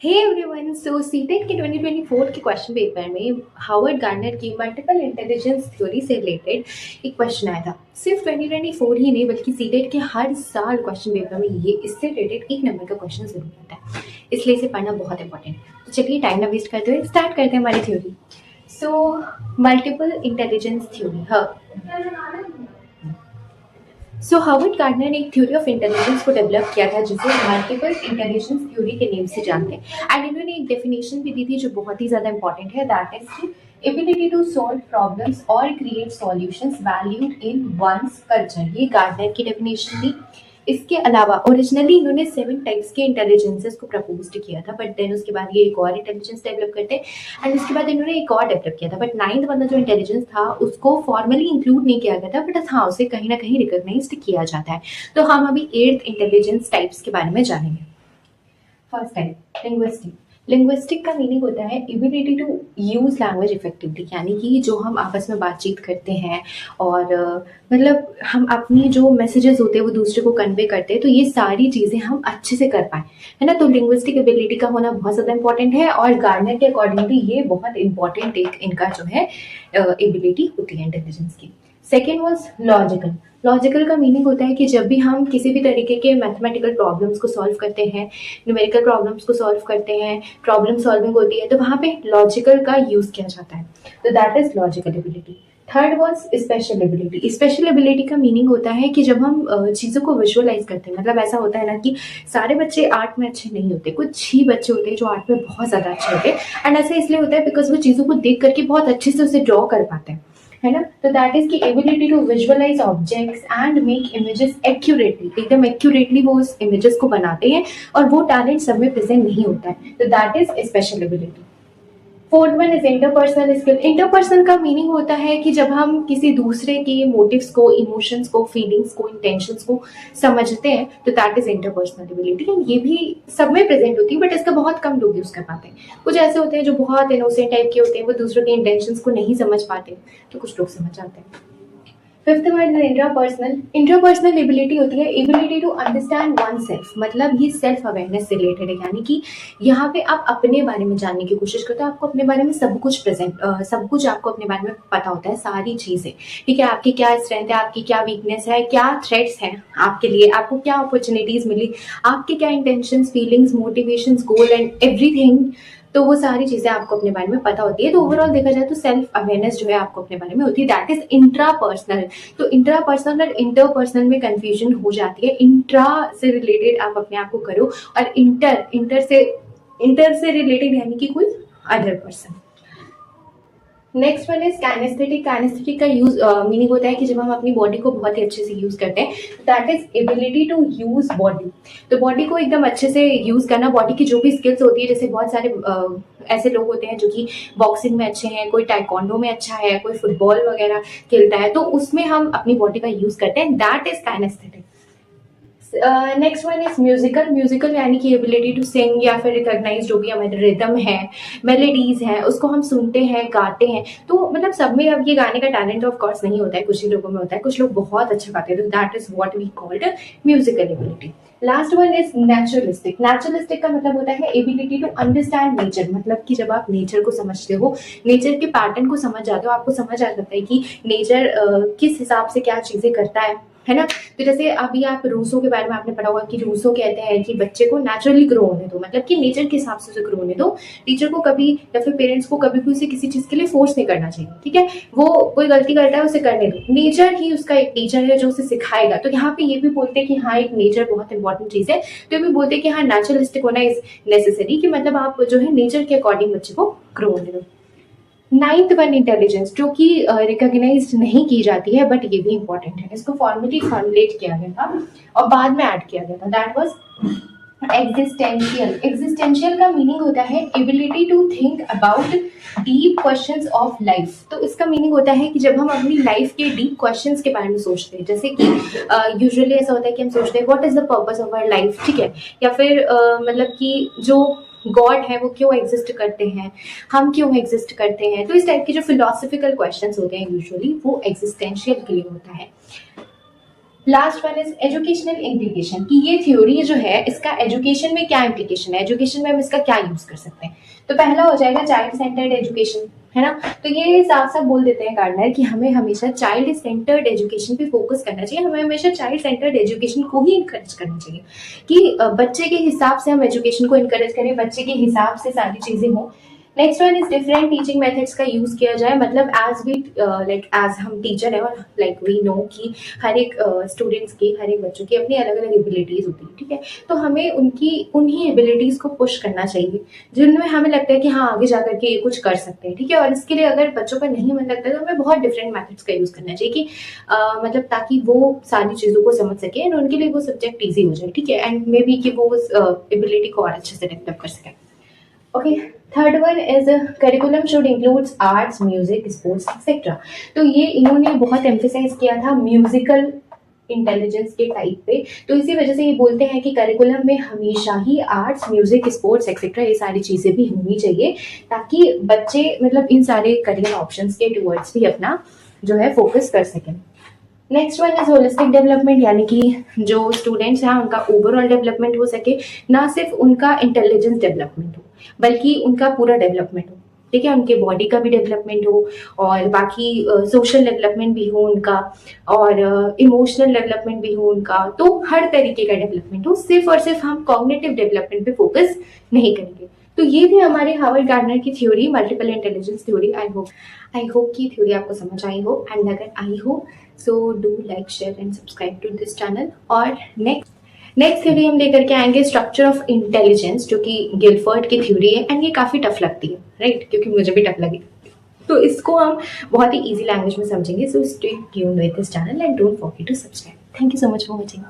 Hey everyone, सो CTET के 2024 के question paper में हार्वर्ड गार्डनर की मल्टीपल इंटेलिजेंस थ्योरी से रिलेटेड एक क्वेश्चन आया था। सिर्फ 2024 ही नहीं बल्कि सीटेट के हर साल क्वेश्चन पेपर में ये इससे रिलेटेड एक नंबर का क्वेश्चन जरूर आता है, इसलिए इसे पढ़ना बहुत इंपॉर्टेंट है। तो चलिए टाइम ना वेस्ट करते हुए स्टार्ट करते हैं हमारी theory. So multiple intelligence theory Harvard gardener ने एक थ्योरी ऑफ इंटेलिजेंस को डेवलप किया था जिसे मल्टीपल इंटेलिजेंस थ्योरी के नेम से जानते हैं। एंड इन्होंने एक डेफिनेशन भी दी थी जो बहुत ही ज्यादा इंपॉर्टेंट है, दैट इज की एबिलिटी टू सॉल्व प्रॉब्लम्स और create solutions valued in one's culture. ये गार्डनर की डेफिनेशन थी। इसके अलावा ओरिजिनली इन्होंने 7 टाइप्स के इंटेलिजेंसेस को प्रपोज किया था, बट देन उसके बाद ये एक और इंटेलिजेंस डेवलप करते हैं एंड उसके बाद इन्होंने एक और डेवलप किया था, बट 9th वाला जो इंटेलिजेंस था उसको फॉर्मली इंक्लूड नहीं किया गया था, बट हाँ उसे कहीं ना कहीं रिकॉग्नाइज किया जाता है। तो हम अभी 8th इंटेलिजेंस टाइप्स के बारे में जानेंगे। First type linguistic. लिंग्विस्टिक का मीनिंग होता है ability to use language effectively, यानी कि जो हम आपस में बातचीत करते हैं और मतलब हम अपनी जो मैसेजेस होते हैं वो दूसरे को कन्वे करते हैं, तो ये सारी चीज़ें हम अच्छे से कर पाए, है ना। तो लिंग्विस्टिक एबिलिटी का होना बहुत ज़्यादा इंपॉर्टेंट है और गार्डनर के अकॉर्डिंगली ये बहुत इंपॉर्टेंट एक इनका जो है एबिलिटी होती है इंटेलिजेंस की। Second was logical. लॉजिकल का मीनिंग होता है कि जब भी हम किसी भी तरीके के मैथमेटिकल प्रॉब्लम्स को सॉल्व करते हैं, न्यूमेरिकल प्रॉब्लम्स को सॉल्व करते हैं, प्रॉब्लम सॉल्विंग होती है, तो वहाँ पे लॉजिकल का यूज किया जाता है, तो that is logical ability. Third was special ability. Special ability का मीनिंग होता है कि जब हम चीज़ों को विजुअलाइज करते हैं, मतलब ऐसा होता है ना कि सारे बच्चे आर्ट में अच्छे नहीं होते, कुछ ही बच्चे होते हैं जो आर्ट में बहुत ज़्यादा अच्छे होते हैं, एंड ऐसा इसलिए होता है बिकॉज वो चीज़ों को देख करके बहुत अच्छे से उसे ड्रॉ कर पाते हैं, है ना। तो दैट इज की ability to visualize objects and make images accurately, एकदम एक्यूरेटली वो उस इमेजेस को बनाते हैं और वो टैलेंट सब में प्रेजेंट नहीं होता है, तो that is special ability. Fourth one is interpersonal skill. Interpersonal का मीनिंग होता है कि जब हम किसी दूसरे के मोटिव्स को, इमोशंस को, फीलिंग्स को, इंटेंशंस को समझते हैं, तो दैट इज इंटरपर्सनल एबिलिटी। ये भी सब में प्रेजेंट होती है बट इसका बहुत कम लोग यूज कर पाते हैं। कुछ ऐसे होते हैं जो बहुत इनोसेंट टाइप के होते हैं, वो दूसरों के इंटेंशंस को नहीं समझ पाते, तो कुछ लोग समझ जाते हैं। Fifth one is intrapersonal. Intrapersonal ability होती है ability to understand oneself, मतलब ये सेल्फ अवेयरनेस से रिलेटेड है, यानी कि यहाँ पे आप अपने बारे में जानने की कोशिश करते हो, आपको अपने बारे में सब कुछ सब कुछ आपको अपने बारे में पता होता है, सारी चीजें, ठीक है। आपकी क्या स्ट्रेंथ है, आपकी क्या वीकनेस है, क्या थ्रेट्स हैं आपके लिए, आपको क्या अपॉर्चुनिटीज मिली, आपके क्या intentions, feelings, motivations, goal and everything, तो वो सारी चीजें आपको अपने बारे में पता होती है। तो ओवरऑल देखा जाए तो सेल्फ अवेयरनेस जो है आपको अपने बारे में होती है, दैट इज इंट्रापर्सनल। तो इंट्रापर्सनल और इंटरपर्सनल में कंफ्यूजन हो जाती है। इंट्रा से रिलेटेड आप अपने आप को करो और इंटर से रिलेटेड यानी कि कोई other person. Next one is kinaesthetic. Kinaesthetic का यूज मीनिंग होता है कि जब हम अपनी बॉडी को बहुत ही अच्छे से यूज करते हैं, that is ability to use body. तो बॉडी को एकदम अच्छे से यूज करना, बॉडी की जो भी स्किल्स होती है, जैसे बहुत सारे ऐसे लोग होते हैं जो कि बॉक्सिंग में अच्छे हैं, कोई टाइकोंडो में अच्छा है, कोई फुटबॉल वगैरह खेलता है, तो उसमें हम अपनी बॉडी का यूज करते हैं, that is kinaesthetic. Next one is musical. Musical यानी कि एबिलिटी टू सिंग या फिर रिकॉग्नाइज जो भी हमारे रिदम है, मेलेडीज हैं, उसको हम सुनते हैं, गाते हैं, तो मतलब सब में अब ये गाने का टैलेंट ऑफ कोर्स नहीं होता है, कुछ ही लोगों में होता है, कुछ लोग बहुत अच्छा गाते हैं, तो that is what we called musical ability. Last one is naturalistic. Naturalistic का मतलब होता है एबिलिटी टू अंडरस्टैंड नेचर, मतलब कि जब आप नेचर को समझते हो, नेचर के पैटर्न को समझ जाते हो, आपको समझ आ जाता है कि नेचर किस हिसाब से क्या चीजें करता है ना। तो जैसे अभी आप रूसो के बारे में आपने पढ़ा होगा कि रूसो कहते हैं कि बच्चे को नेचुरली ग्रो होने दो, मतलब कि नेचर के हिसाब से उसे ग्रो होने दो। टीचर को कभी या फिर पेरेंट्स को कभी भी उसे किसी चीज के लिए फोर्स नहीं करना चाहिए, ठीक है। वो कोई गलती करता है उसे करने दो, नेचर ही उसका एक टीचर है जो उसे सिखाएगा। तो यहाँ पे ये भी बोलते हैं कि हाँ एक नेचर बहुत इंपॉर्टेंट चीज है, तो ये भी बोलते हैं कि हाँ नेचुरलिस्टिक होना इज नेसेसरी, कि मतलब आप जो है नेचर के अकॉर्डिंग बच्चे को ग्रो होने दो। 9th वन इंटेलिजेंस, जो कि रिकॉग्नाइज नहीं की जाती है बट ये भी इंपॉर्टेंट है, इसको फॉर्मली फॉर्मुलेट किया गया था और बाद में ऐड किया गया था, दैट वाज एग्जिस्टेंशियल। एग्जिस्टेंशियल का मीनिंग होता है ability to think about deep questions of life. तो इसका मीनिंग होता है कि जब हम अपनी लाइफ के डीप क्वेश्चंस के बारे में सोचते हैं, जैसे कि यूजुअली ऐसा होता है कि हम सोचते हैं what is the purpose of our life, ठीक है, या फिर मतलब कि जो गॉड है वो क्यों एग्जिस्ट करते हैं, हम क्यों एग्जिस्ट करते हैं, तो इस टाइप के जो फिलोसफिकल क्वेश्चंस होते हैं यूजुअली वो एग्जिस्टेंशियल के लिए होता है। Last one is educational implication, कि ये थ्योरी जो है इसका एजुकेशन में क्या इम्प्लीकेशन है, एजुकेशन में हम इसका क्या यूज कर सकते हैं। तो पहला हो जाएगा चाइल्ड सेंटर्ड एजुकेशन, है ना। तो ये साफ साफ बोल देते हैं गार्डनर कि हमें हमेशा चाइल्ड सेंटर्ड एजुकेशन पे फोकस करना चाहिए, हमें हमेशा चाइल्ड सेंटर्ड एजुकेशन को ही इनकरेज करना चाहिए कि बच्चे के हिसाब से हम एजुकेशन को इनकरेज करें, बच्चे के हिसाब से सारी चीजें हों। Next one is different teaching methods का यूज किया जाए, मतलब एज वी लाइक एज हम टीचर है और लाइक वी नो कि हर एक स्टूडेंट्स की, हर एक बच्चों की अपनी अलग अलग एबिलिटीज होती है, ठीक है। तो हमें उनकी उन्हीं एबिलिटीज को पुश करना चाहिए जिनमें हमें लगता है कि हाँ आगे जाकर के ये कुछ कर सकते हैं, ठीक है। और इसके लिए अगर बच्चों का नहीं मन लगता है तो हमें बहुत डिफरेंट मेथड्स का यूज करना चाहिए कि मतलब ताकि वो सारी चीजों को समझ सके एंड उनके लिए वो सब्जेक्ट ईजी हो जाए, ठीक है। एंड मे बी कि वो उस एबिलिटी को और अच्छे से डेवलप कर सके। Okay, third one is curriculum should includes arts, music, sports etcetera. तो ये इन्होंने बहुत एम्फेसाइज किया था म्यूजिकल इंटेलिजेंस के टाइप पे, तो इसी वजह से ये बोलते हैं कि करिकुलम में हमेशा ही आर्ट्स, म्यूजिक, स्पोर्ट्स एक्सेट्रा ये सारी चीजें भी होनी चाहिए ताकि बच्चे मतलब इन सारे करियर ऑप्शंस के टूवर्ड्स भी अपना जो है फोकस कर सकें। Next one is holistic development, यानी कि जो स्टूडेंट्स हैं उनका ओवरऑल डेवलपमेंट हो सके, ना सिर्फ उनका इंटेलिजेंस डेवलपमेंट हो बल्कि उनका पूरा डेवलपमेंट हो, ठीक है। उनके बॉडी का भी डेवलपमेंट हो और बाकी सोशल डेवलपमेंट भी हो उनका और इमोशनल डेवलपमेंट भी हो उनका, तो हर तरीके का डेवलपमेंट हो, सिर्फ और सिर्फ हम कॉग्निटिव डेवलपमेंट पे फोकस नहीं करेंगे। तो ये थी हमारे हार्वर्ड गार्डनर की theory, multiple intelligence theory. I hope की थ्योरी आपको समझ आई हो, एंड अगर आई हो so do like, share and subscribe to this channel. और नेक्स्ट थ्योरी हम लेकर के आएंगे स्ट्रक्चर ऑफ इंटेलिजेंस, जो कि गिलफर्ड की थ्योरी है एंड ये काफी टफ लगती है, राइट, क्योंकि मुझे भी टफ लगी। तो इसको हम बहुत ही इजी लैंग्वेज में समझेंगे। So stay tuned with this channel and don't forget to subscribe. Thank you so much for watching.